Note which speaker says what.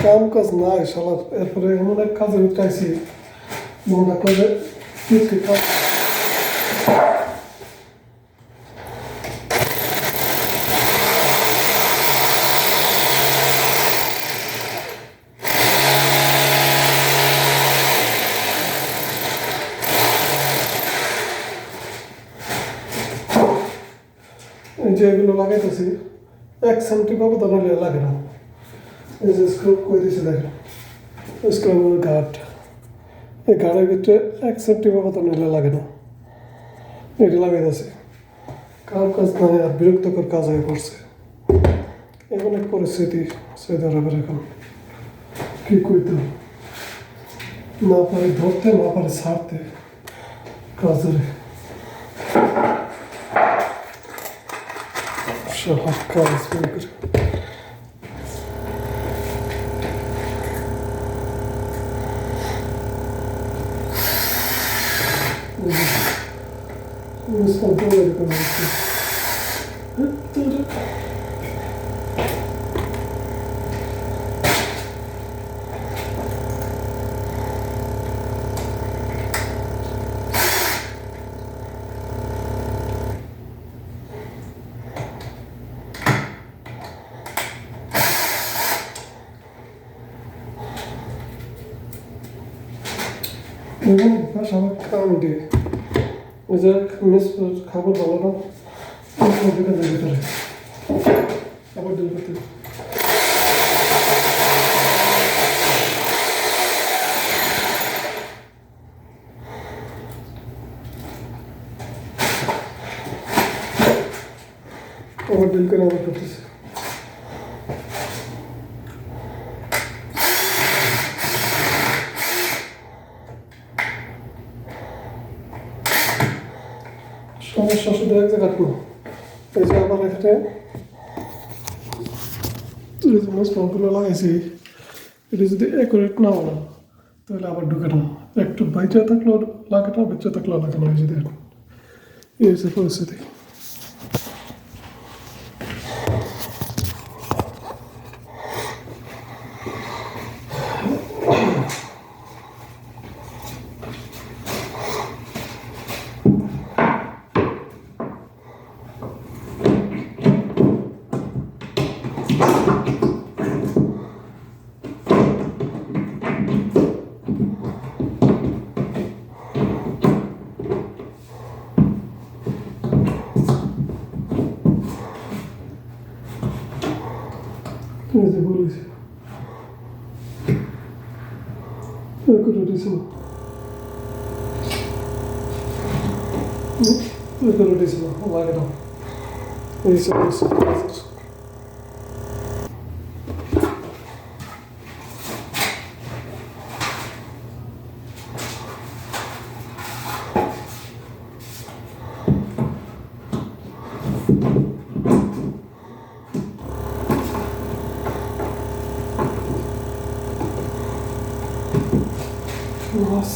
Speaker 1: কাম কাজ নাই শালার। এরপরে এমন এক কাজে উঠাইছি মনে করে কিছু কাজ এই যে এগুলো লাগাইতেছি 1 সেন্টি ব্যবধান হলে লাগে না। এই যে স্ক্রু করে দিয়েছি দেখেন, স্ক্রুর গার্ড, এই গার্ডের ভিতরে 1 সেন্টি ব্যবধান হলে লাগে না। এটা লাগাইতেছি, কাম কাজ নাই আর বিরক্তকর কাজ হয়ে পড়ছে। এমন এক পরিস্থিতি সৌদি আরবের এখন, কি করতে না পারে ধরতে, না পারে ছাড়তে কাজের সব কাজ করে। বাসা আমার কাম দিয়ে ওই যে মিস খাবার ভালো না দোকানের ভিতরে খাবার ডিল করতে খাবার ডিল করে আবার করতেছে। সমস্যা শুধু এক জায়গা না, এই যে আবার এখানে মুসলমানগুলো লাগাইছি, এটা যদি অ্যাকুরেট না হলো তাহলে আবার ঢুকে না, একটু বাইচা থাকলেও লাগে না, বেঁচে থাকলেও লাগে না। এই যে দেখুন, এই হচ্ছে পরিস্থিতি। এই যে বলেছি করে দিয়েছিল, করে দিয়েছিল লাগে না। এই সব was,